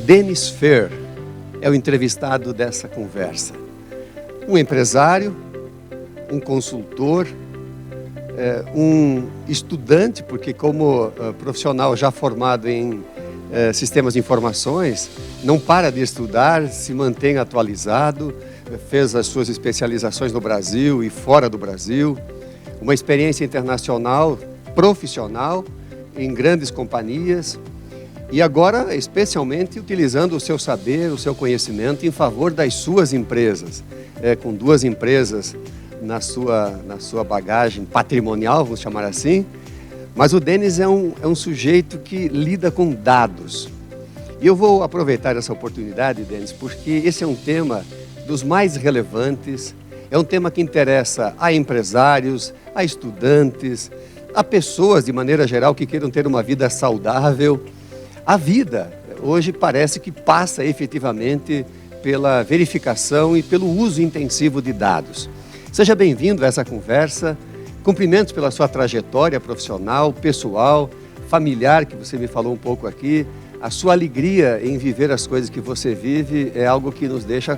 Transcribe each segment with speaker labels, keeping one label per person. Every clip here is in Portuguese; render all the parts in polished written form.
Speaker 1: Denis Fehr é o entrevistado dessa conversa. Um empresário, um consultor, um estudante, porque como profissional já formado em sistemas de informações, não para de estudar, se mantém atualizado, fez as suas especializações no Brasil e fora do Brasil, uma experiência internacional, profissional, em grandes companhias, e agora, especialmente, utilizando o seu saber, o seu conhecimento em favor das suas empresas, com 2 empresas na sua bagagem patrimonial, vamos chamar assim. Mas o Denis é um sujeito que lida com dados. E eu vou aproveitar essa oportunidade, Denis, porque esse é um tema dos mais relevantes, é um tema que interessa a empresários, a estudantes, a pessoas de maneira geral que queiram ter uma vida saudável. A vida hoje parece que passa efetivamente pela verificação e pelo uso intensivo de dados. Seja bem-vindo a essa conversa. Cumprimentos pela sua trajetória profissional, pessoal, familiar, que você me falou um pouco aqui. A sua alegria em viver as coisas que você vive é algo que nos deixa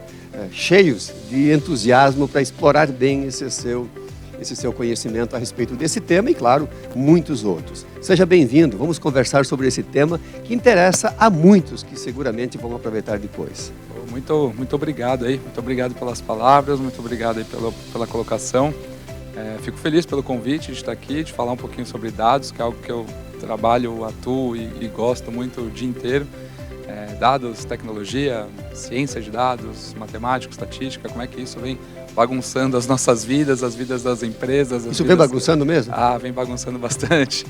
Speaker 1: cheios de entusiasmo para explorar bem esse seu conhecimento a respeito desse tema e, claro, muitos outros. Seja bem-vindo, vamos conversar sobre esse tema que interessa a muitos que seguramente vão aproveitar depois.
Speaker 2: Muito obrigado aí, muito obrigado pelas palavras, muito obrigado aí pela colocação. Fico feliz pelo convite de estar aqui, de falar um pouquinho sobre dados, que é algo que eu trabalho, atuo e gosto muito o dia inteiro. Dados, tecnologia, ciência de dados, matemática, estatística, como é que isso vem bagunçando as nossas vidas, as vidas das empresas.
Speaker 1: Isso vem bagunçando mesmo?
Speaker 2: Vem bagunçando bastante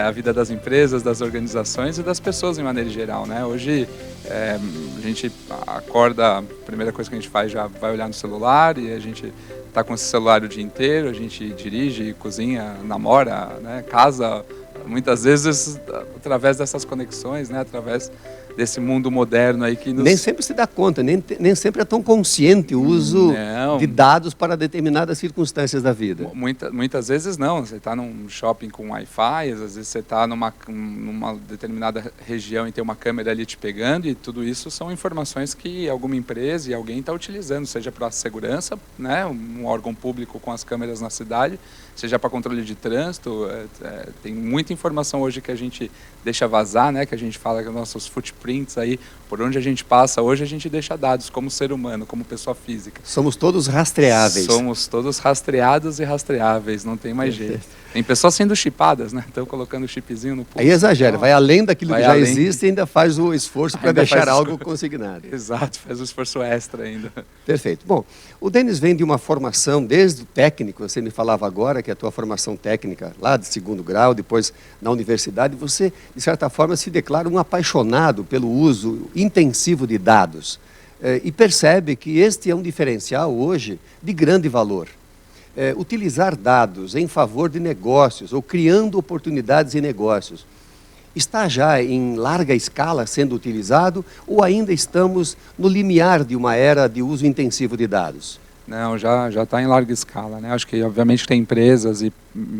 Speaker 2: a vida das empresas, das organizações e das pessoas em maneira geral, né? Hoje a gente acorda, a primeira coisa que a gente faz já vai olhar no celular e a gente está com esse celular o dia inteiro, a gente dirige, cozinha, namora, né, casa, muitas vezes através dessas conexões, né, através desse mundo moderno aí que nos...
Speaker 1: Nem sempre se dá conta, nem sempre é tão consciente o uso de dados para determinadas circunstâncias da vida.
Speaker 2: Muitas vezes não, você está num shopping com Wi-Fi, às vezes você está numa determinada região e tem uma câmera ali te pegando e tudo isso são informações que alguma empresa e alguém está utilizando, seja para segurança, né, um órgão público com as câmeras na cidade, seja para controle de trânsito, tem muita informação hoje que a gente deixa vazar, né, que a gente fala que nossos footprints aí, por onde a gente passa, hoje a gente deixa dados como ser humano, como pessoa física.
Speaker 1: Somos todos rastreáveis.
Speaker 2: Somos todos rastreados e rastreáveis, não tem mais jeito. Tem pessoas sendo chipadas, né? Estão colocando o chipzinho no pulso.
Speaker 1: Aí exagera, vai além daquilo que já existe e ainda faz o esforço para deixar algo consignado.
Speaker 2: Exato, faz um esforço extra ainda.
Speaker 1: Perfeito. Bom, o Denis vem de uma formação, desde o técnico, você me falava agora que a tua formação técnica, lá de 2º grau, depois na universidade, você, de certa forma, se declara um apaixonado pelo uso intensivo de dados e percebe que este é um diferencial hoje de grande valor. Utilizar dados em favor de negócios ou criando oportunidades em negócios está já em larga escala sendo utilizado ou ainda estamos no limiar de uma era de uso intensivo de dados?
Speaker 2: Não, já está em larga escala, né? Acho que obviamente tem empresas e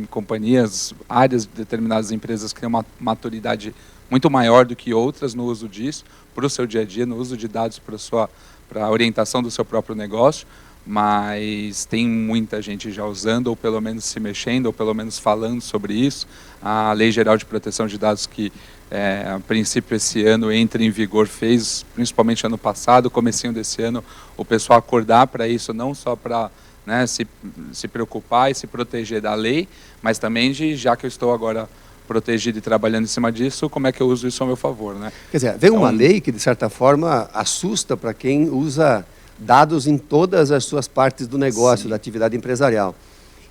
Speaker 2: companhias, áreas de determinadas empresas que têm uma maturidade muito maior do que outras no uso disso, para o seu dia a dia, no uso de dados para a orientação do seu próprio negócio, mas tem muita gente já usando, ou pelo menos se mexendo, ou pelo menos falando sobre isso. A Lei Geral de Proteção de Dados, que a princípio esse ano entra em vigor, fez, principalmente ano passado, comecinho desse ano, o pessoal acordar para isso, não só para se preocupar e se proteger da lei, mas também já que eu estou agora protegido e trabalhando em cima disso, como é que eu uso isso ao meu favor, né?
Speaker 1: Quer dizer, vem uma lei que, de certa forma, assusta para quem usa dados em todas as suas partes do negócio, da atividade empresarial.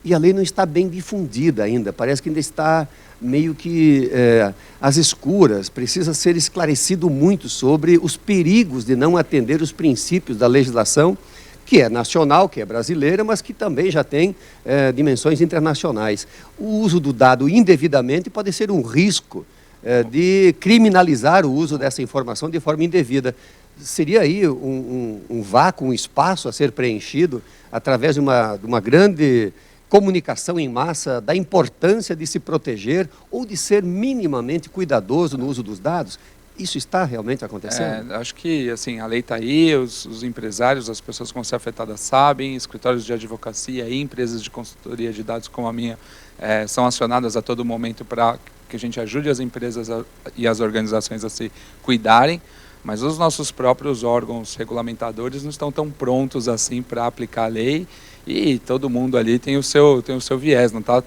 Speaker 1: E a lei não está bem difundida ainda, parece que ainda está meio que às escuras, precisa ser esclarecido muito sobre os perigos de não atender os princípios da legislação, que é nacional, que é brasileira, mas que também já tem dimensões internacionais. O uso do dado indevidamente pode ser um risco de criminalizar o uso dessa informação de forma indevida. Seria aí um vácuo, um espaço a ser preenchido através de uma grande comunicação em massa da importância de se proteger ou de ser minimamente cuidadoso no uso dos dados? Isso está realmente acontecendo?
Speaker 2: Acho que assim, a lei está aí, os empresários, as pessoas que vão ser afetadas sabem, escritórios de advocacia e empresas de consultoria de dados como a minha são acionadas a todo momento para que a gente ajude as empresas e as organizações a se cuidarem, mas os nossos próprios órgãos regulamentadores não estão tão prontos assim para aplicar a lei, e todo mundo ali tem o seu viés, não tá?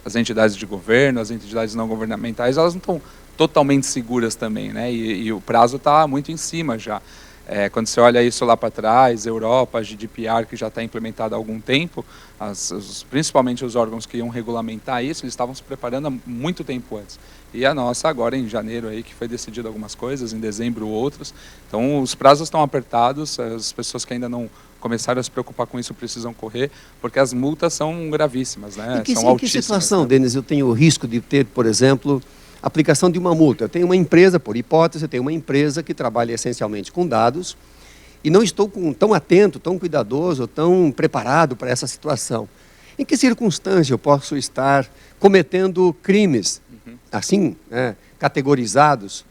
Speaker 2: As entidades de governo, as entidades não governamentais, elas não estão totalmente seguras também, né? E o prazo está muito em cima já. Quando você olha isso lá para trás, Europa, a GDPR, que já está implementada há algum tempo, principalmente os órgãos que iam regulamentar isso, eles estavam se preparando há muito tempo antes. E a nossa agora em janeiro aí, que foi decidido algumas coisas, em dezembro outros. Então os prazos estão apertados, as pessoas que ainda não começaram a se preocupar com isso precisam correr, porque as multas são gravíssimas, né? São altíssimas.
Speaker 1: Em que situação, Denis, eu tenho o risco de ter, por exemplo, aplicação de uma multa? Eu tenho uma empresa, por hipótese, eu tenho uma empresa que trabalha essencialmente com dados e não estou tão atento, tão cuidadoso, tão preparado para essa situação. Em que circunstância eu posso estar cometendo crimes, assim, categorizados,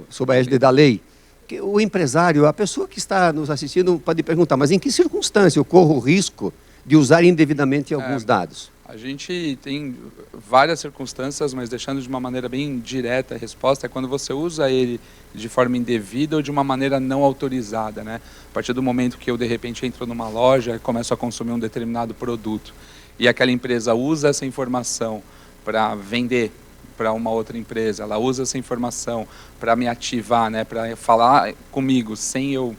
Speaker 1: sob a égide da lei? Que o empresário, a pessoa que está nos assistindo pode perguntar, mas em que circunstância eu corro o risco de usar indevidamente alguns dados?
Speaker 2: A gente tem várias circunstâncias, mas deixando de uma maneira bem direta a resposta, é quando você usa ele de forma indevida ou de uma maneira não autorizada, né? A partir do momento que eu, de repente, entro numa loja e começo a consumir um determinado produto e aquela empresa usa essa informação para vender para uma outra empresa, ela usa essa informação para me ativar, né, para falar comigo sem eu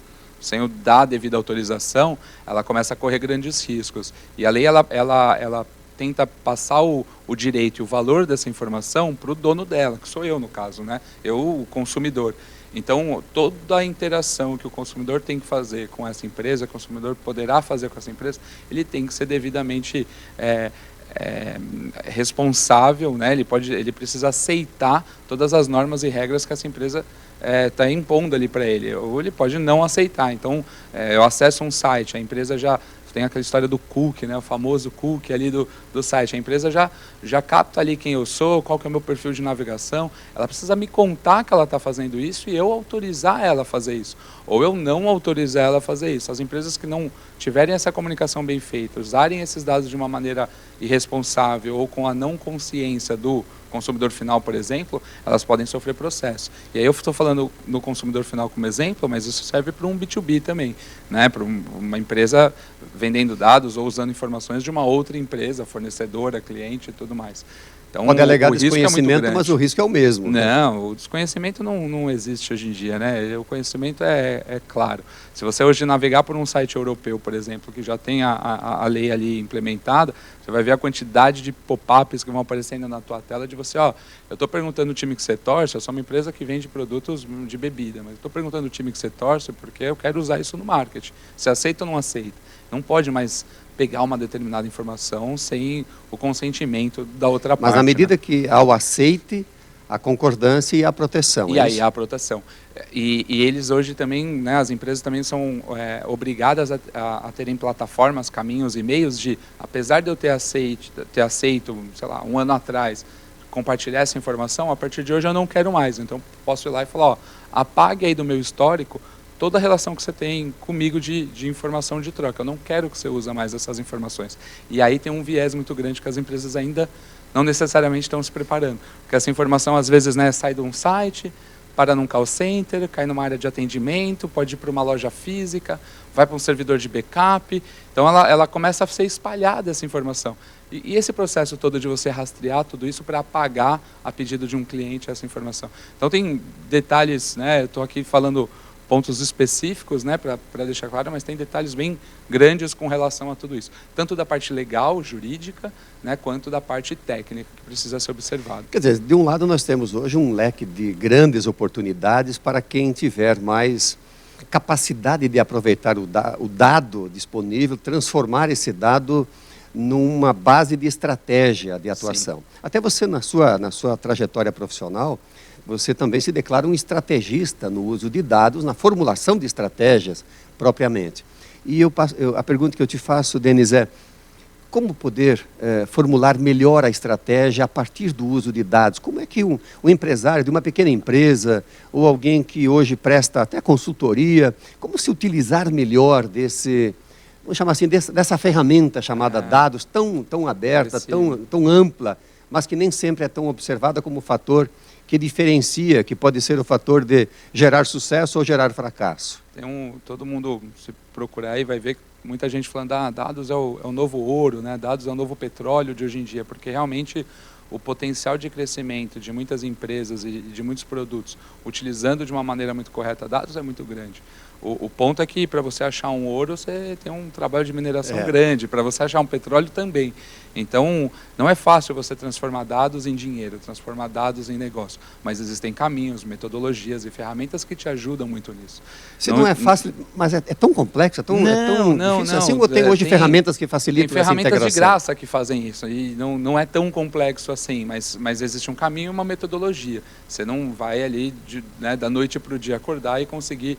Speaker 2: dar a devida autorização, ela começa a correr grandes riscos. E a lei, ela tenta passar o direito e o valor dessa informação para o dono dela, que sou eu no caso, né? Eu, o consumidor. Então, toda a interação que o consumidor tem que fazer com essa empresa, o consumidor poderá fazer com essa empresa, ele tem que ser devidamente responsável, né? Ele precisa aceitar todas as normas e regras que essa empresa está impondo ali para ele, ou ele pode não aceitar. Então, eu acesso um site, a empresa já tem aquela história do cookie, né? O famoso cookie ali do site. A empresa já capta ali quem eu sou, qual que é o meu perfil de navegação. Ela precisa me contar que ela está fazendo isso e eu autorizar ela a fazer isso. Ou eu não autorizar ela a fazer isso. As empresas que não tiverem essa comunicação bem feita, usarem esses dados de uma maneira irresponsável ou com a não consciência do consumidor final, por exemplo, elas podem sofrer processo. E aí eu estou falando no consumidor final como exemplo, mas isso serve para um B2B também, né? Para uma empresa vendendo dados ou usando informações de uma outra empresa, fornecedora, cliente e tudo mais. Então,
Speaker 1: pode alegar desconhecimento, mas o risco é o mesmo.
Speaker 2: Não, o desconhecimento não existe hoje em dia, né? O conhecimento é claro. Se você hoje navegar por um site europeu, por exemplo, que já tem a lei ali implementada, você vai ver a quantidade de pop-ups que vão aparecendo na tua tela de você, eu estou perguntando o time que você torce, eu sou uma empresa que vende produtos de bebida, mas estou perguntando o time que você torce porque eu quero usar isso no marketing. Você aceita ou não aceita? Não pode mais pegar uma determinada informação sem o consentimento da outra parte.
Speaker 1: Mas na medida que há o aceite, a concordância e a proteção.
Speaker 2: E aí há a proteção. E eles hoje também, né, as empresas também são obrigadas a terem plataformas, caminhos e meios de, apesar de eu ter aceito, sei lá, um ano atrás, compartilhar essa informação, a partir de hoje eu não quero mais. Então posso ir lá e falar, apague aí do meu histórico toda a relação que você tem comigo de informação de troca. Eu não quero que você use mais essas informações. E aí tem um viés muito grande que as empresas ainda não necessariamente estão se preparando. Porque essa informação, às vezes, né, sai de um site, para num call center, cai numa área de atendimento, pode ir para uma loja física, vai para um servidor de backup. Então, ela começa a ser espalhada, essa informação. E esse processo todo de você rastrear tudo isso para apagar a pedido de um cliente essa informação. Então, tem detalhes, né, eu estou aqui falando pontos específicos, né, para deixar claro, mas tem detalhes bem grandes com relação a tudo isso. Tanto da parte legal, jurídica, né, quanto da parte técnica, que precisa ser observado.
Speaker 1: Quer dizer, de um lado nós temos hoje um leque de grandes oportunidades para quem tiver mais capacidade de aproveitar o dado disponível, transformar esse dado numa base de estratégia de atuação. Sim. Até você, na sua trajetória profissional, você também se declara um estrategista no uso de dados, na formulação de estratégias propriamente. E a pergunta que eu te faço, Denis, como poder formular melhor a estratégia a partir do uso de dados? Como é que um empresário de uma pequena empresa ou alguém que hoje presta até consultoria, como se utilizar melhor vamos chamar assim, dessa ferramenta chamada dados, tão aberta, tão ampla, mas que nem sempre é tão observada como fator que diferencia, que pode ser o fator de gerar sucesso ou gerar fracasso?
Speaker 2: Todo mundo, se procurar aí, vai ver que muita gente falando, dados é o novo ouro, né? Dados é o novo petróleo de hoje em dia, porque realmente o potencial de crescimento de muitas empresas e de muitos produtos, utilizando de uma maneira muito correta dados, é muito grande. O ponto é que para você achar um ouro, você tem um trabalho de mineração grande, para você achar um petróleo também. Então, não é fácil você transformar dados em dinheiro, transformar dados em negócio, mas existem caminhos, metodologias e ferramentas que te ajudam muito nisso.
Speaker 1: Se não é fácil, mas é tão complexo, é tão difícil assim, ou tem hoje ferramentas que facilitam essa integração?
Speaker 2: Tem ferramentas de graça que fazem isso, e não é tão complexo assim, mas existe um caminho e uma metodologia. Você não vai ali da noite para o dia acordar e conseguir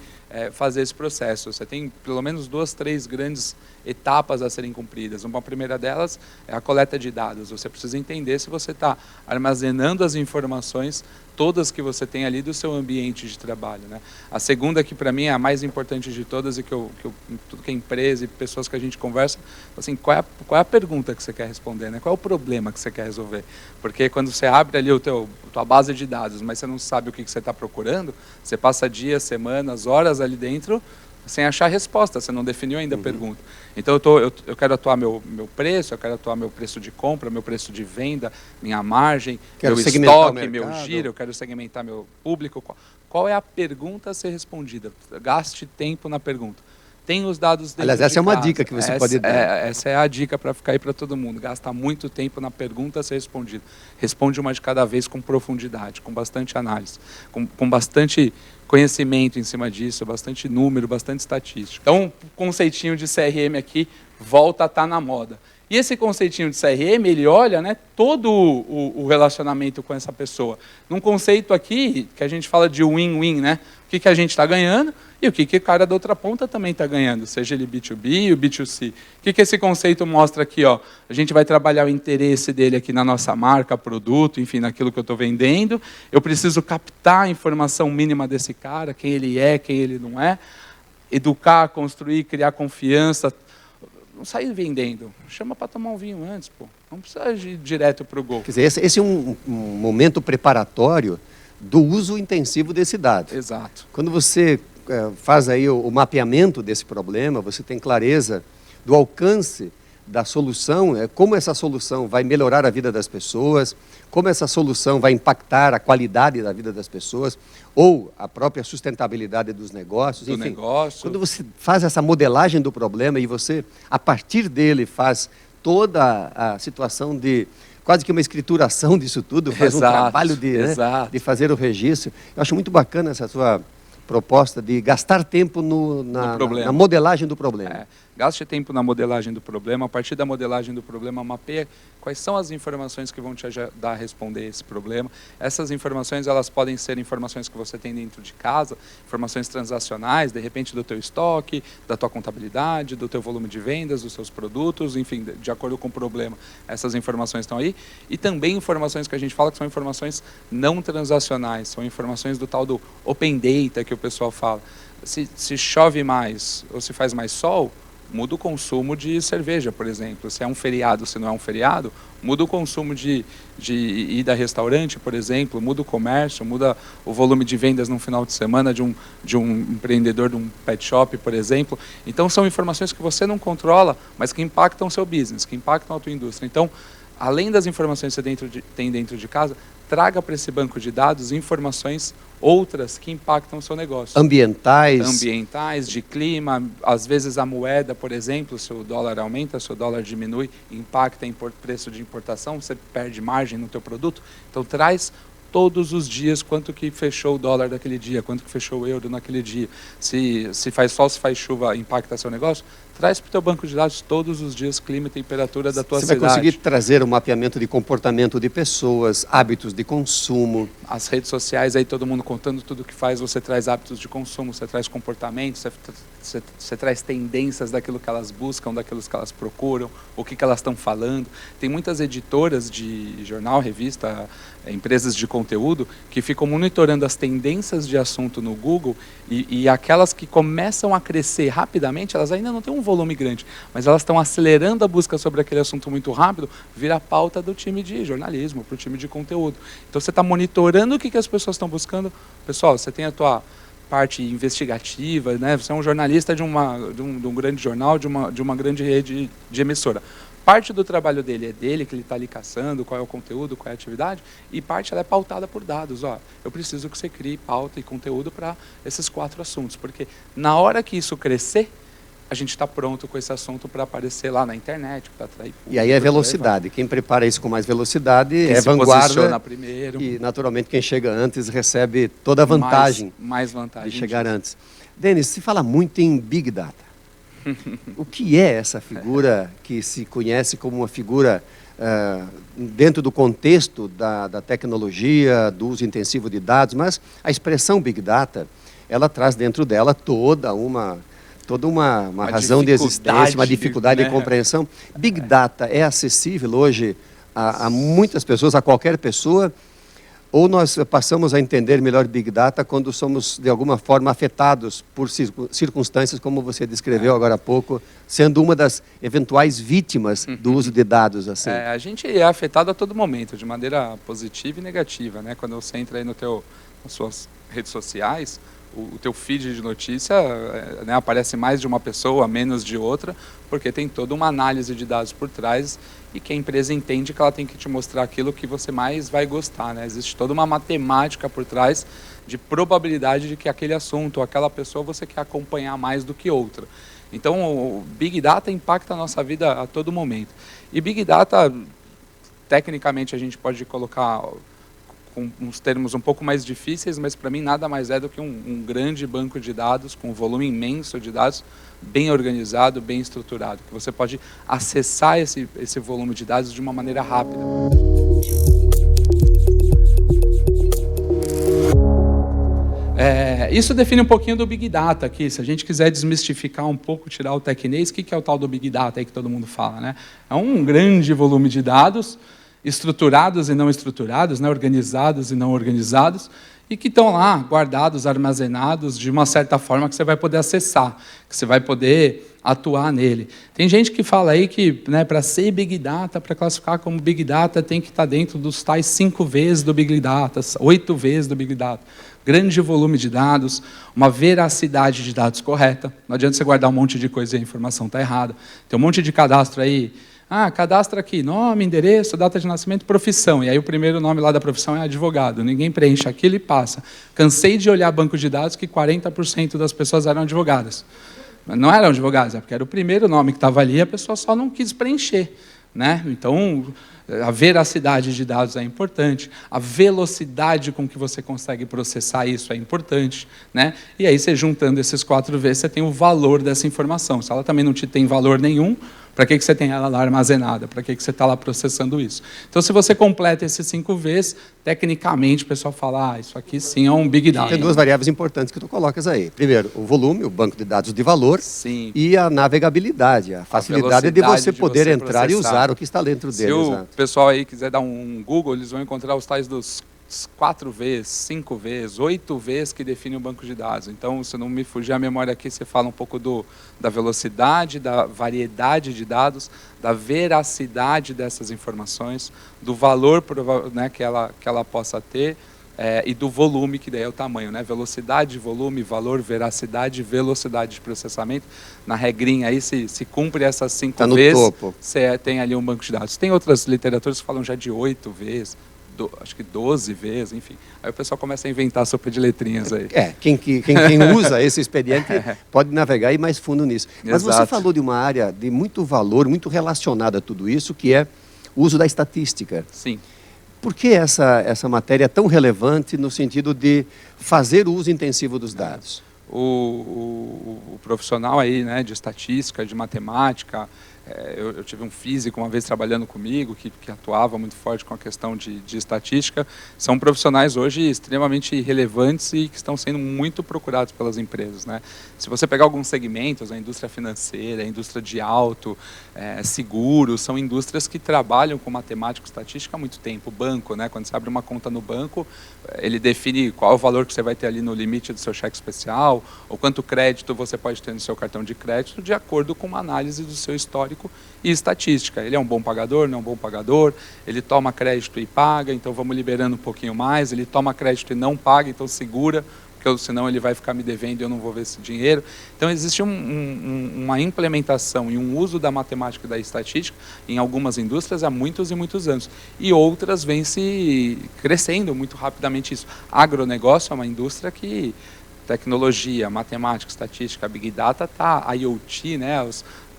Speaker 2: fazer esse processo. Você tem pelo menos 2, 3 grandes etapas a serem cumpridas. Uma primeira delas é a coleta de dados. Você precisa entender se você está armazenando as informações todas que você tem ali do seu ambiente de trabalho, né? A segunda, que para mim é a mais importante de todas e tudo que é empresa e pessoas que a gente conversa, assim, qual é a pergunta que você quer responder, né? Qual é o problema que você quer resolver? Porque quando você abre ali tua base de dados, mas você não sabe o que você está procurando, você passa dias, semanas, horas ali dentro sem achar resposta, você não definiu ainda a pergunta. Então eu quero atuar meu preço, eu quero atuar meu preço de compra, meu preço de venda, minha margem, meu estoque, meu giro, eu quero segmentar meu público. Qual é a pergunta a ser respondida? Gaste tempo na pergunta. Tem os dados dentro
Speaker 1: Aliás, essa é uma dica que você pode dar.
Speaker 2: Essa é a dica para ficar aí para todo mundo. Gasta muito tempo na pergunta a ser respondida. Responde uma de cada vez com profundidade, com bastante análise, com bastante conhecimento em cima disso, bastante número, bastante estatística. Então, o conceitinho de CRM aqui volta a estar na moda. E esse conceitinho de CRM, ele olha, né, todo o relacionamento com essa pessoa. Num conceito aqui, que a gente fala de win-win, né? O que a gente está ganhando e o que o cara da outra ponta também está ganhando, seja ele B2B ou B2C. O que esse conceito mostra aqui? Ó? A gente vai trabalhar o interesse dele aqui na nossa marca, produto, enfim, naquilo que eu estou vendendo. Eu preciso captar a informação mínima desse cara, quem ele é, quem ele não é. Educar, construir, criar confiança. Não sair vendendo. Chama para tomar um vinho antes, pô. Não precisa ir direto para o gol.
Speaker 1: Quer dizer, esse é um momento preparatório do uso intensivo desse dado.
Speaker 2: Exato.
Speaker 1: Quando você faz aí o mapeamento desse problema, você tem clareza do alcance da solução, como essa solução vai melhorar a vida das pessoas, como essa solução vai impactar a qualidade da vida das pessoas, ou a própria sustentabilidade dos negócios. Enfim, quando você faz essa modelagem do problema e você, a partir dele, faz toda a situação de quase que uma escrituração disso tudo, faz um trabalho de fazer o registro. Eu acho muito bacana essa sua proposta de gastar tempo na modelagem do problema.
Speaker 2: Gaste tempo na modelagem do problema. A partir da modelagem do problema, mapeia quais são as informações que vão te ajudar a responder esse problema. Essas informações, elas podem ser informações que você tem dentro de casa, informações transacionais, de repente do teu estoque, da tua contabilidade, do teu volume de vendas, dos seus produtos, enfim, de acordo com o problema. Essas informações estão aí. E também informações que a gente fala que são informações não transacionais, são informações do tal do open data que o pessoal fala. Se chove mais ou se faz mais sol, muda o consumo de cerveja, por exemplo. Se é um feriado, se não é um feriado, muda o consumo de ida a restaurante, por exemplo, muda o comércio, muda o volume de vendas no final de semana de um empreendedor de um pet shop, por exemplo. Então, são informações que você não controla, mas que impactam o seu business, que impactam a tua indústria. Então, além das informações que você tem dentro de casa, traga para esse banco de dados informações outras que impactam o seu negócio. Ambientais, de clima, às vezes a moeda, por exemplo, se o dólar aumenta, se o dólar diminui, impacta em preço de importação, você perde margem no teu produto. Então traz todos os dias quanto que fechou o dólar daquele dia, quanto que fechou o euro naquele dia. Se faz sol, se faz chuva, impacta seu negócio. Traz para o teu banco de dados todos os dias clima e temperatura da tua cidade.
Speaker 1: Você vai conseguir trazer um mapeamento de comportamento de pessoas, hábitos de consumo.
Speaker 2: As redes sociais, aí todo mundo contando tudo que faz, você traz hábitos de consumo, você traz comportamentos, você traz tendências daquilo que elas buscam, daquilo que elas procuram, o que elas estão falando. Tem muitas editoras de jornal, revista, empresas de conteúdo que ficam monitorando as tendências de assunto no Google e aquelas que começam a crescer rapidamente, elas ainda não têm um volume grande, mas elas estão acelerando a busca sobre aquele assunto muito rápido, vira a pauta do time de jornalismo, para o time de conteúdo. Então você está monitorando o que as pessoas estão buscando. Pessoal, você tem a tua parte investigativa, né? Você é um jornalista de um grande jornal, de uma grande rede de emissora. Parte do trabalho dele é dele, que ele está ali caçando, qual é o conteúdo, qual é a atividade, e parte ela é pautada por dados. Ó, eu preciso que você crie pauta e conteúdo para esses 4 assuntos, porque na hora que isso crescer, a gente está pronto com esse assunto para aparecer lá na internet, para atrair público.
Speaker 1: E aí é velocidade. Quem prepara isso com mais velocidade
Speaker 2: quem
Speaker 1: é
Speaker 2: se
Speaker 1: vanguarda.
Speaker 2: Posiciona primeiro.
Speaker 1: E, naturalmente, quem chega antes recebe toda a vantagem,
Speaker 2: mais vantagem
Speaker 1: de chegar antes. Denis, se fala muito em Big Data. O que é essa figura que se conhece como uma figura dentro do contexto da tecnologia, do uso intensivo de dados, mas a expressão Big Data, ela traz dentro dela toda uma razão de existência, uma dificuldade de compreensão. Big Data é acessível hoje a muitas pessoas, a qualquer pessoa, ou nós passamos a entender melhor Big Data quando somos, de alguma forma, afetados por circunstâncias, como você descreveu agora há pouco, sendo uma das eventuais vítimas do uso de dados. Assim.
Speaker 2: A gente é afetado a todo momento, de maneira positiva e negativa, né? Quando você entra aí nas suas redes sociais, o teu feed de notícia, né, aparece mais de uma pessoa, menos de outra, porque tem toda uma análise de dados por trás e que a empresa entende que ela tem que te mostrar aquilo que você mais vai gostar, né? Existe toda uma matemática por trás de probabilidade de que aquele assunto ou aquela pessoa você quer acompanhar mais do que outra. Então, o Big Data impacta a nossa vida a todo momento. E Big Data, tecnicamente, a gente pode colocar com uns termos um pouco mais difíceis, mas para mim nada mais é do que um grande banco de dados, com um volume imenso de dados, bem organizado, bem estruturado, que você pode acessar esse volume de dados de uma maneira rápida. Isso define um pouquinho do Big Data aqui. Se a gente quiser desmistificar um pouco, tirar o tecnês, o que é o tal do Big Data aí que todo mundo fala, né? É um grande volume de dados, estruturados e não estruturados, né? Organizados e não organizados, e que estão lá guardados, armazenados de uma certa forma que você vai poder acessar, que você vai poder atuar nele. Tem gente que fala aí que, né, para ser Big Data, para classificar como Big Data, tem que estar dentro dos tais 5 vezes do Big Data, 8 vezes do Big Data. Grande volume de dados, uma veracidade de dados correta. Não adianta você guardar um monte de coisa e a informação está errada. Tem um monte de cadastro aí. Cadastra aqui, nome, endereço, data de nascimento, profissão. E aí o primeiro nome lá da profissão é advogado. Ninguém preenche aquilo e passa. Cansei de olhar banco de dados que 40% das pessoas eram advogadas. Não eram advogadas, é porque era o primeiro nome que estava ali e a pessoa só não quis preencher, né? Então, a veracidade de dados é importante, a velocidade com que você consegue processar isso é importante, né? E aí, você juntando esses 4 vezes, você tem o valor dessa informação. Se ela também não te tem valor nenhum, para que você tem ela lá armazenada? Para que você está lá processando isso? Então, se você completa esses 5 vezes, tecnicamente o pessoal fala, isso aqui sim é um Big Data.
Speaker 1: Tem 2 variáveis importantes que tu colocas aí. Primeiro, o volume, o banco de dados de valor,
Speaker 2: sim,
Speaker 1: e a navegabilidade, a facilidade de você poder entrar e usar o que está dentro dele.
Speaker 2: Se o pessoal aí quiser dar um Google, eles vão encontrar os tais dos 4 vezes, 5 vezes, 8 vezes que define o banco de dados. Então, se não me fugir a memória aqui, você fala um pouco da velocidade, da variedade de dados, da veracidade dessas informações, do valor, né, que ela possa ter, e do volume, que daí é o tamanho, né? Velocidade, volume, valor, veracidade, velocidade de processamento. Na regrinha aí, se cumpre essas 5 vezes,
Speaker 1: topo.
Speaker 2: Você tem ali um banco de dados. Tem outras literaturas que falam já de 8 vezes, acho que 12 vezes, enfim. Aí o pessoal começa a inventar sopa de letrinhas aí.
Speaker 1: Quem usa esse expediente pode navegar e ir mais fundo nisso. Mas
Speaker 2: Exato.
Speaker 1: você falou de uma área de muito valor, muito relacionada a tudo isso, que é o uso da estatística.
Speaker 2: Sim.
Speaker 1: Por que essa matéria é tão relevante no sentido de fazer o uso intensivo dos dados?
Speaker 2: O profissional aí, né, de estatística, de matemática, eu tive um físico uma vez trabalhando comigo, que atuava muito forte com a questão de estatística. São profissionais hoje extremamente relevantes e que estão sendo muito procurados pelas empresas, né? Se você pegar alguns segmentos, a indústria financeira, a indústria de auto, seguros, são indústrias que trabalham com matemática e estatística há muito tempo. O banco, né, quando você abre uma conta no banco, ele define qual é o valor que você vai ter ali no limite do seu cheque especial, ou quanto crédito você pode ter no seu cartão de crédito, de acordo com uma análise do seu histórico e estatística. Ele é um bom pagador, não é um bom pagador, ele toma crédito e paga, então vamos liberando um pouquinho mais, ele toma crédito e não paga, então segura, porque senão ele vai ficar me devendo e eu não vou ver esse dinheiro. Então existe uma implementação e um uso da matemática e da estatística em algumas indústrias há muitos e muitos anos. E outras vêm se crescendo muito rapidamente isso. Agronegócio é uma indústria que tecnologia, matemática, estatística, Big Data, IoT, né,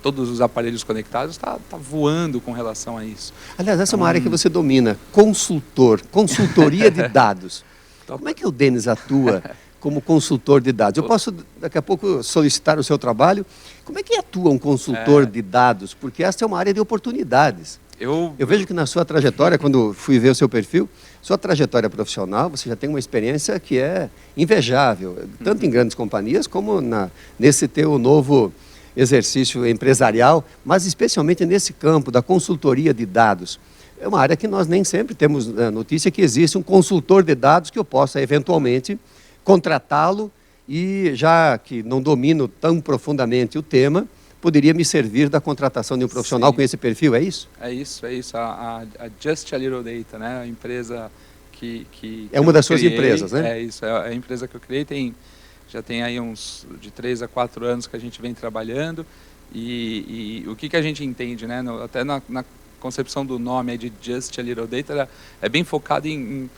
Speaker 2: todos os aparelhos conectados está voando com relação a isso.
Speaker 1: Aliás, essa é uma área que você domina, consultoria de dados. Como é que o Denis atua como consultor de dados? Eu posso, daqui a pouco, solicitar o seu trabalho. Como é que atua um consultor de dados? Porque essa é uma área de oportunidades. Eu vejo que na sua trajetória, quando fui ver o seu perfil, sua trajetória profissional, você já tem uma experiência que é invejável, tanto em grandes companhias como nesse teu novo exercício empresarial, mas especialmente nesse campo da consultoria de dados. É uma área que nós nem sempre temos notícia que existe um consultor de dados que eu possa eventualmente contratá-lo e, já que não domino tão profundamente o tema, poderia me servir da contratação de um profissional com esse perfil, é isso?
Speaker 2: É isso. A Just a Little Data, né? A empresa que
Speaker 1: é uma das suas empresas, né?
Speaker 2: É isso, é a empresa que eu criei, já tem aí uns de 3 a 4 anos que a gente vem trabalhando e o que a gente entende, né? Até na concepção do nome aí de Just a Little Data, é bem focado em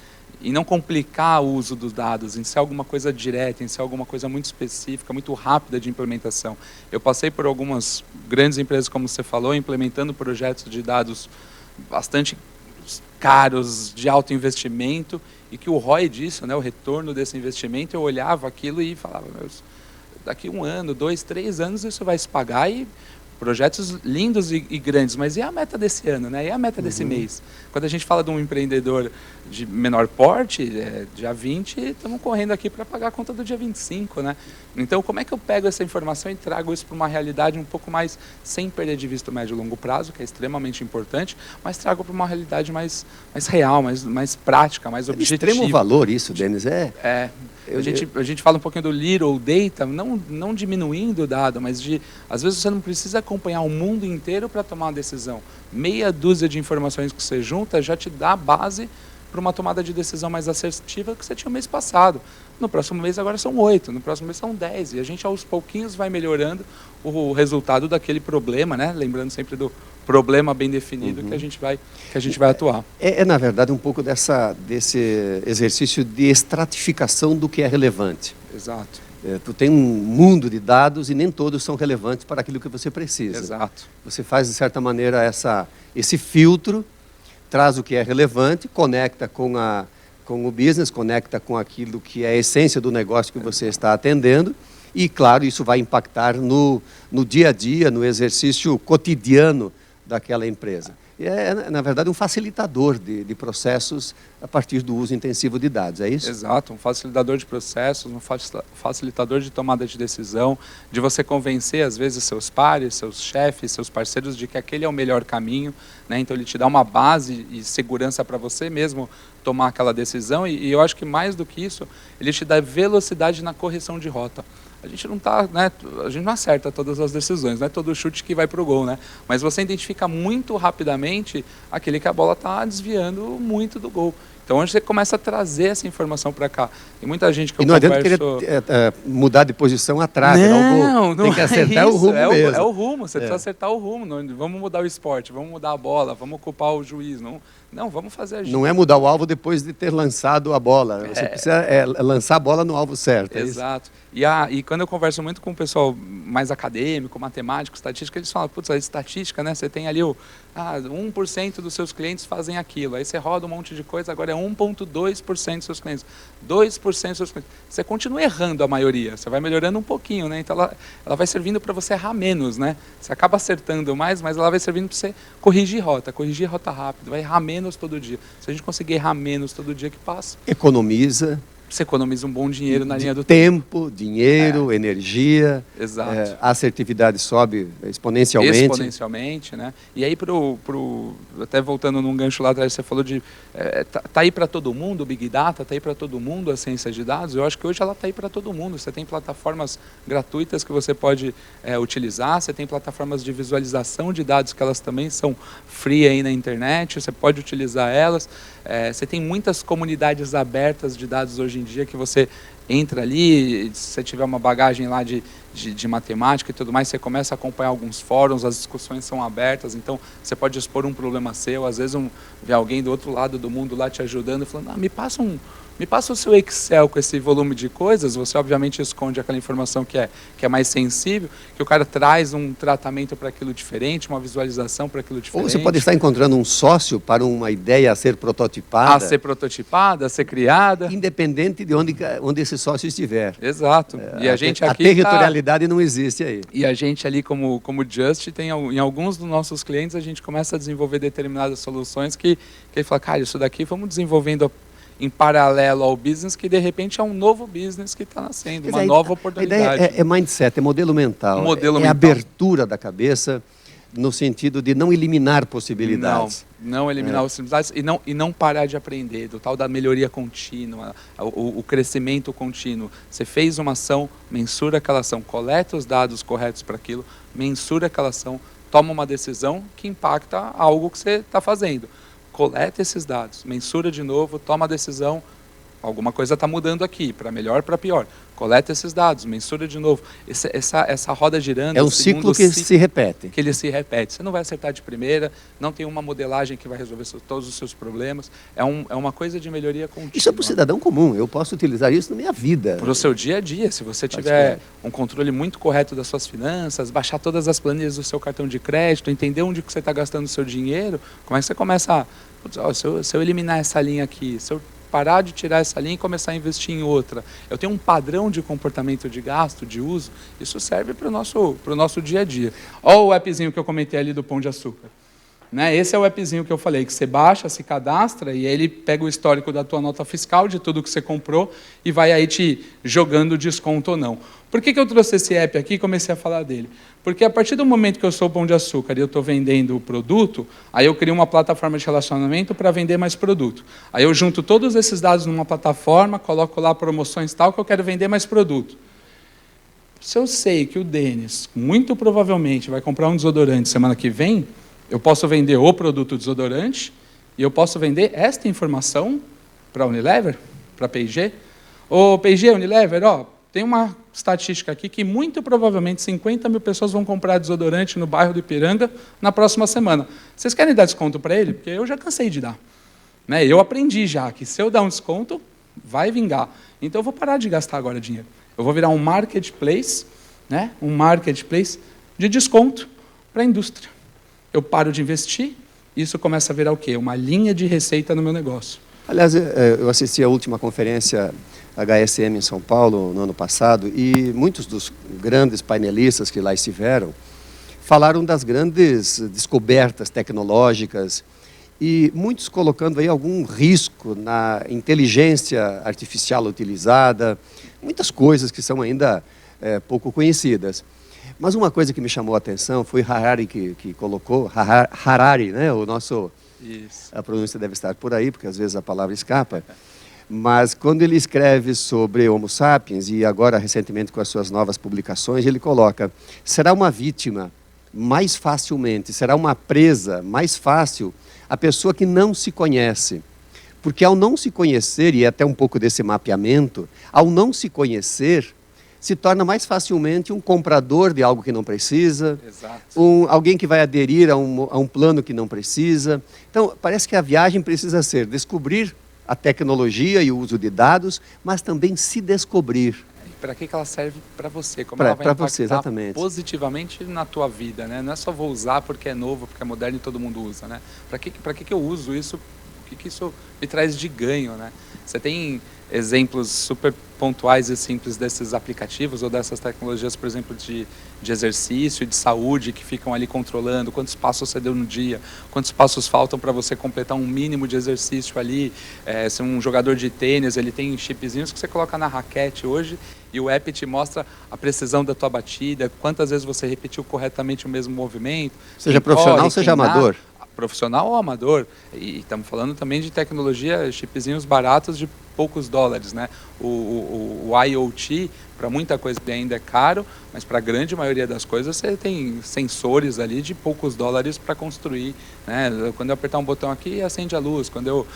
Speaker 2: não complicar o uso dos dados, em ser alguma coisa direta, em ser alguma coisa muito específica, muito rápida de implementação. Eu passei por algumas grandes empresas, como você falou, implementando projetos de dados bastante caros, de alto investimento, e que o ROI disso, né, o retorno desse investimento, eu olhava aquilo e falava, daqui 1 ano, 2, 3 anos isso vai se pagar, e projetos lindos e grandes, mas e a meta desse ano, né? E a meta desse mês? Quando a gente fala de um empreendedor de menor porte, dia 20, estamos correndo aqui para pagar a conta do dia 25, né? Então, como é que eu pego essa informação e trago isso para uma realidade um pouco mais, sem perder de vista o médio e longo prazo, que é extremamente importante, mas trago para uma realidade mais real, mais prática, mais objetiva.
Speaker 1: De extremo valor isso, Denis,
Speaker 2: A gente fala um pouquinho do little data, não diminuindo o dado, mas às vezes você não precisa acompanhar o mundo inteiro para tomar uma decisão. Meia dúzia de informações que você junta já te dá a base para uma tomada de decisão mais assertiva que você tinha o mês passado. No próximo mês agora são 8, no próximo mês são 10, e a gente aos pouquinhos vai melhorando o resultado daquele problema, né? Lembrando sempre do problema bem definido que a gente vai atuar.
Speaker 1: Na verdade, um pouco desse exercício de estratificação do que é relevante.
Speaker 2: Exato.
Speaker 1: Tu tem um mundo de dados e nem todos são relevantes para aquilo que você precisa.
Speaker 2: Exato.
Speaker 1: Você faz, de certa maneira, esse filtro, traz o que é relevante, conecta com o business, conecta com aquilo que é a essência do negócio que você está atendendo e, claro, isso vai impactar no dia a dia, no exercício cotidiano daquela empresa. Na verdade, um facilitador de processos a partir do uso intensivo de dados, é isso?
Speaker 2: Exato, um facilitador de processos, um facilitador de tomada de decisão, de você convencer, às vezes, seus pares, seus chefes, seus parceiros de que aquele é o melhor caminho, né? Então, ele te dá uma base e segurança para você mesmo tomar aquela decisão e eu acho que, mais do que isso, ele te dá velocidade na correção de rota. A gente não a gente não acerta todas as decisões, não é todo chute que vai para o gol, né? Mas você identifica muito rapidamente aquele que a bola está desviando muito do gol. Então, onde você começa a trazer essa informação para cá. Tem muita gente que eu converso...
Speaker 1: E não adianta querer mudar de posição atrás,
Speaker 2: não
Speaker 1: tem que acertar o rumo mesmo.
Speaker 2: É o rumo, você precisa acertar o rumo. Vamos mudar o esporte, vamos mudar a bola, vamos ocupar o juiz. Não, vamos fazer a
Speaker 1: Não é mudar o alvo depois de ter lançado a bola. Você precisa lançar a bola no alvo certo.
Speaker 2: Exato. E quando eu converso muito com o pessoal mais acadêmico, matemático, estatístico, eles falam, putz, a estatística, né? Você tem ali 1% dos seus clientes fazem aquilo. Aí você roda um monte de coisa, agora é 1,2% dos seus clientes. 2% dos seus clientes. Você continua errando a maioria, você vai melhorando um pouquinho, né? Então ela vai servindo para você errar menos, né? Você acaba acertando mais, mas ela vai servindo para você corrigir rota rápido, vai errar menos todo dia. Se a gente conseguir errar menos todo dia que passa,
Speaker 1: Economiza.
Speaker 2: você economiza um bom dinheiro na linha do
Speaker 1: tempo, dinheiro, energia.
Speaker 2: Exato.
Speaker 1: A assertividade sobe exponencialmente.
Speaker 2: Exponencialmente, né? E aí, até voltando num gancho lá atrás, você falou de... tá aí para todo mundo o Big Data, tá aí para todo mundo a ciência de dados. Eu acho que hoje ela tá aí para todo mundo. Você tem plataformas gratuitas que você pode utilizar, você tem plataformas de visualização de dados que elas também são free aí na internet, você pode utilizar elas. Você tem muitas comunidades abertas de dados hoje em dia que você entra ali, se você tiver uma bagagem lá de matemática e tudo mais, você começa a acompanhar alguns fóruns, as discussões são abertas, então você pode expor um problema seu, às vezes vê alguém do outro lado do mundo lá te ajudando, falando, me passa o seu Excel com esse volume de coisas, você obviamente esconde aquela informação que é mais sensível, que o cara traz um tratamento para aquilo diferente, uma visualização para aquilo diferente.
Speaker 1: Ou você pode estar encontrando um sócio para uma ideia a ser prototipada.
Speaker 2: A ser criada.
Speaker 1: Independente de onde esse sócio estiver.
Speaker 2: Exato. E a gente aqui
Speaker 1: a territorialidade não existe aí.
Speaker 2: E a gente ali como Just, em alguns dos nossos clientes, a gente começa a desenvolver determinadas soluções que ele fala, cara, isso daqui vamos desenvolvendo em paralelo ao business, que de repente é um novo business que está nascendo, uma nova oportunidade.
Speaker 1: A ideia é mindset, é modelo mental. É abertura da cabeça, no sentido de não eliminar possibilidades.
Speaker 2: Não eliminar possibilidades e não parar de aprender, do tal da melhoria contínua, o crescimento contínuo. Você fez uma ação, mensura aquela ação, coleta os dados corretos para aquilo, mensura aquela ação, toma uma decisão que impacta algo que você está fazendo. Coleta esses dados, mensura de novo, toma a decisão, alguma coisa está mudando aqui, para melhor, para pior. Coleta esses dados, mensura de novo. Essa roda girando...
Speaker 1: É um ciclo que se repete.
Speaker 2: Que ele se repete. Você não vai acertar de primeira, não tem uma modelagem que vai resolver todos os seus problemas. É uma coisa de melhoria contínua.
Speaker 1: Isso é para o cidadão comum, eu posso utilizar isso na minha vida.
Speaker 2: Para o seu dia a dia, se você tiver um controle muito correto das suas finanças, baixar todas as planilhas do seu cartão de crédito, entender onde que você está gastando o seu dinheiro, como é que você começa a... se eu eliminar essa linha aqui, se eu parar de tirar essa linha e começar a investir em outra. Eu tenho um padrão de comportamento de gasto, de uso, isso serve para o nosso dia a dia. Olha o appzinho que eu comentei ali do Pão de Açúcar. Né? Esse é o appzinho que eu falei, que você baixa, se cadastra e aí ele pega o histórico da tua nota fiscal, de tudo que você comprou e vai aí te jogando desconto ou não. Por que eu trouxe esse app aqui e comecei a falar dele? Porque a partir do momento que eu sou o Pão de Açúcar e eu estou vendendo o produto, aí eu crio uma plataforma de relacionamento para vender mais produto. Aí eu junto todos esses dados numa plataforma, coloco lá promoções tal, que eu quero vender mais produto. Se eu sei que o Denis, muito provavelmente, vai comprar um desodorante semana que vem, eu posso vender o produto desodorante e eu posso vender esta informação para a Unilever, para a P&G. Ô, P&G, Unilever, tem uma estatística aqui que muito provavelmente 50 mil pessoas vão comprar desodorante no bairro do Ipiranga na próxima semana. Vocês querem dar desconto para ele? Porque eu já cansei de dar. Né? Eu aprendi já que se eu dar um desconto, vai vingar. Então eu vou parar de gastar agora dinheiro. Eu vou virar um marketplace, né? Um marketplace de desconto para a indústria. Eu paro de investir, isso começa a virar o quê? Uma linha de receita no meu negócio.
Speaker 1: Aliás, eu assisti a última conferência HSM em São Paulo no ano passado e muitos dos grandes painelistas que lá estiveram falaram das grandes descobertas tecnológicas e muitos colocando aí algum risco na inteligência artificial utilizada, muitas coisas que são ainda pouco conhecidas. Mas uma coisa que me chamou a atenção foi Harari que colocou, Harari, né? O nosso... Isso. A pronúncia deve estar por aí, porque às vezes a palavra escapa. Mas quando ele escreve sobre Homo sapiens, e agora recentemente com as suas novas publicações, ele coloca, será uma vítima mais facilmente, será uma presa mais fácil a pessoa que não se conhece. Porque ao não se conhecer, e é até um pouco desse mapeamento, ao não se conhecer, se torna mais facilmente um comprador de algo que não precisa, alguém que vai aderir a um plano que não precisa. Então, parece que a viagem precisa ser descobrir a tecnologia e o uso de dados, mas também se descobrir.
Speaker 2: Para que ela serve para você? Como ela vai impactar
Speaker 1: você, exatamente,
Speaker 2: positivamente na tua vida, né? Não é só vou usar porque é novo, porque é moderno e todo mundo usa, né? Para que eu uso isso? O que isso me traz de ganho, né? Você tem exemplos super pontuais e simples desses aplicativos ou dessas tecnologias, por exemplo, de exercício, de saúde, que ficam ali controlando quantos passos você deu no dia, quantos passos faltam para você completar um mínimo de exercício ali. Se um jogador de tênis, ele tem chipzinhos que você coloca na raquete hoje e o app te mostra a precisão da tua batida, quantas vezes você repetiu corretamente o mesmo movimento.
Speaker 1: Seja profissional, seja amador.
Speaker 2: Profissional ou amador, e estamos falando também de tecnologia, chipzinhos baratos de poucos dólares, né? O IoT, para muita coisa ainda é caro, mas para a grande maioria das coisas você tem sensores ali de poucos dólares para construir, né? Quando eu apertar um botão aqui, acende a luz. Quando eu,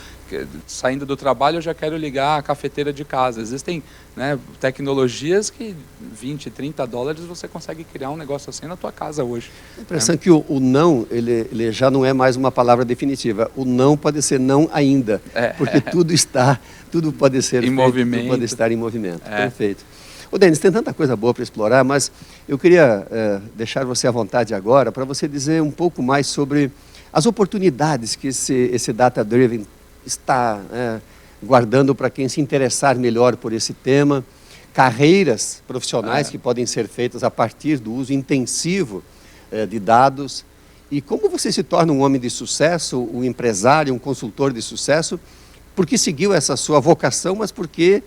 Speaker 2: saindo do trabalho, eu já quero ligar a cafeteira de casa. Existem, né, tecnologias que 20, 30 dólares você consegue criar um negócio assim na tua casa hoje.
Speaker 1: A impressão é que o não, ele já não é mais uma palavra definitiva. O não pode ser não ainda, porque tudo pode ser
Speaker 2: em movimento.
Speaker 1: Tudo pode estar em movimento. Perfeito. Ô, Denis, tem tanta coisa boa para explorar, mas eu queria deixar você à vontade agora para você dizer um pouco mais sobre as oportunidades que esse Data Driven está guardando para quem se interessar melhor por esse tema, carreiras profissionais que podem ser feitas a partir do uso intensivo de dados, e como você se torna um homem de sucesso, um empresário, um consultor de sucesso, porque seguiu essa sua vocação, mas porque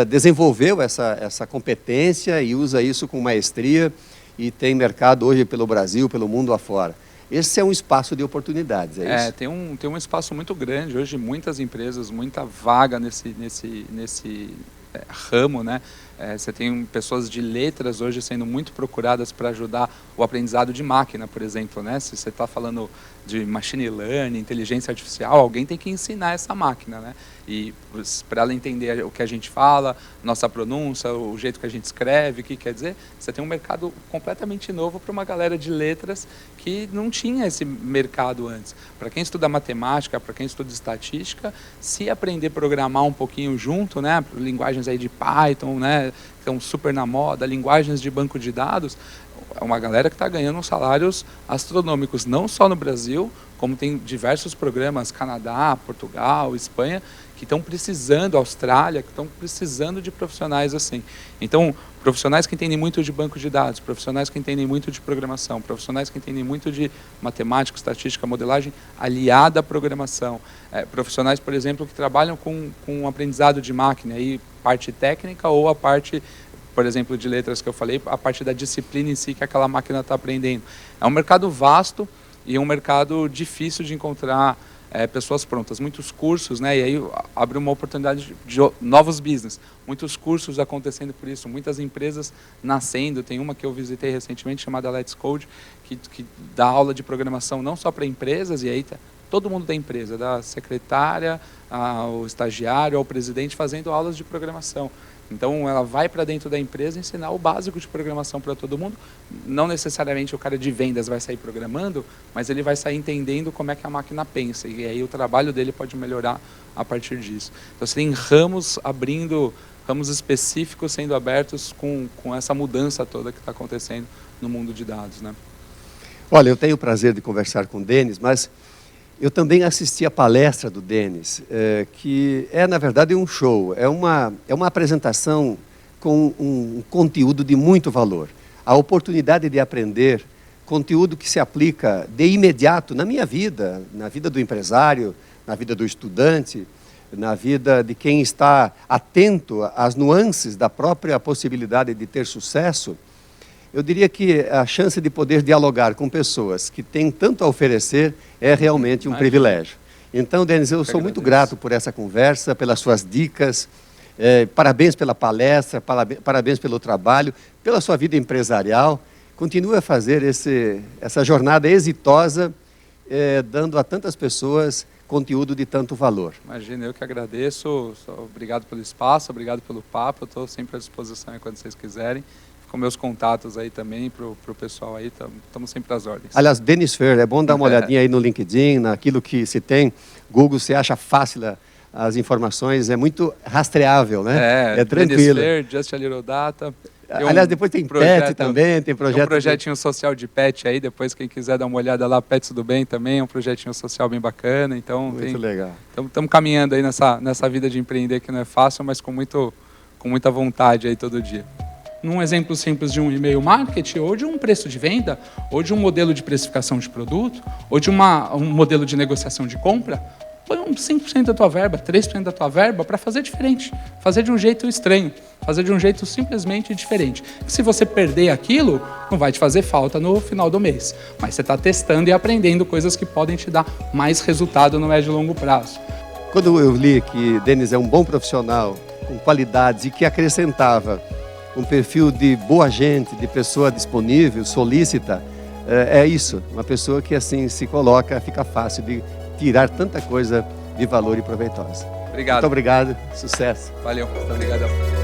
Speaker 1: desenvolveu essa competência e usa isso com maestria e tem mercado hoje pelo Brasil, pelo mundo afora. Esse é um espaço de oportunidades, é isso?
Speaker 2: Tem um espaço muito grande hoje, muitas empresas, muita vaga nesse ramo, né? Você tem pessoas de letras hoje sendo muito procuradas para ajudar o aprendizado de máquina, por exemplo, né? Se você está falando de machine learning, inteligência artificial, alguém tem que ensinar essa máquina, né? E para ela entender o que a gente fala, nossa pronúncia, o jeito que a gente escreve, o que quer dizer, você tem um mercado completamente novo para uma galera de letras que não tinha esse mercado antes. Para quem estuda matemática, para quem estuda estatística, se aprender a programar um pouquinho junto, né? Linguagens aí de Python, né? Que estão super na moda, linguagens de banco de dados, é uma galera que está ganhando salários astronômicos, não só no Brasil, como tem diversos programas, Canadá, Portugal, Espanha, que estão precisando, Austrália, que estão precisando de profissionais assim. Então, profissionais que entendem muito de banco de dados, profissionais que entendem muito de programação, profissionais que entendem muito de matemática, estatística, modelagem, aliada à programação. Profissionais, por exemplo, que trabalham com aprendizado de máquina, aí, parte técnica ou a parte, por exemplo, de letras que eu falei, a parte da disciplina em si que aquela máquina está aprendendo. É um mercado vasto e um mercado difícil de encontrar pessoas prontas. Muitos cursos, né? E aí abre uma oportunidade de novos business. Muitos cursos acontecendo por isso, muitas empresas nascendo. Tem uma que eu visitei recentemente chamada Let's Code, que dá aula de programação não só para empresas, e aí tá todo mundo da empresa, da secretária ao estagiário, ao presidente, fazendo aulas de programação. Então, ela vai para dentro da empresa ensinar o básico de programação para todo mundo. Não necessariamente o cara de vendas vai sair programando, mas ele vai sair entendendo como é que a máquina pensa. E aí o trabalho dele pode melhorar a partir disso. Então, você tem ramos abrindo, ramos específicos sendo abertos com essa mudança toda que está acontecendo no mundo de dados, né?
Speaker 1: Olha, eu tenho o prazer de conversar com o Denis, mas eu também assisti a palestra do Denis, que é, na verdade, um show. É uma apresentação com um conteúdo de muito valor. A oportunidade de aprender conteúdo que se aplica de imediato na minha vida, na vida do empresário, na vida do estudante, na vida de quem está atento às nuances da própria possibilidade de ter sucesso. Eu diria que a chance de poder dialogar com pessoas que têm tanto a oferecer é realmente um privilégio. Então, Denis, eu sou muito grato por essa conversa, pelas suas dicas, parabéns pela palestra, parabéns pelo trabalho, pela sua vida empresarial. Continue a fazer essa jornada exitosa, dando a tantas pessoas conteúdo de tanto valor.
Speaker 2: Imagina, eu que agradeço. Obrigado pelo espaço, obrigado pelo papo. Eu estou sempre à disposição aí quando vocês quiserem. Com meus contatos aí também para o pessoal aí, estamos sempre às ordens.
Speaker 1: Aliás, Dennis Fer, é bom dar uma olhadinha aí no LinkedIn, naquilo que se tem. Google, você acha fácil as informações, é muito rastreável, né? É tranquilo.
Speaker 2: Dennis Fer, Just a Little Data.
Speaker 1: Aliás, depois tem pet também, tem projeto.
Speaker 2: Tem um projetinho social de pet aí, depois quem quiser dar uma olhada lá, Pets do Bem também, é um projetinho social bem bacana. Então,
Speaker 1: muito legal.
Speaker 2: Estamos caminhando aí nessa vida de empreender que não é fácil, mas com muita vontade aí todo dia. Num exemplo simples de um e-mail marketing, ou de um preço de venda, ou de um modelo de precificação de produto, ou de um modelo de negociação de compra, põe 5% da tua verba, 3% da tua verba para fazer diferente, fazer de um jeito estranho, fazer de um jeito simplesmente diferente. E se você perder aquilo, não vai te fazer falta no final do mês, mas você está testando e aprendendo coisas que podem te dar mais resultado no médio e longo prazo.
Speaker 1: Quando eu li que Dennis é um bom profissional, com qualidades e que acrescentava um perfil de boa gente, de pessoa disponível, solícita, é isso, uma pessoa que assim se coloca, fica fácil de tirar tanta coisa de valor e proveitosa.
Speaker 2: Obrigado.
Speaker 1: Muito obrigado, sucesso.
Speaker 2: Valeu, muito obrigado.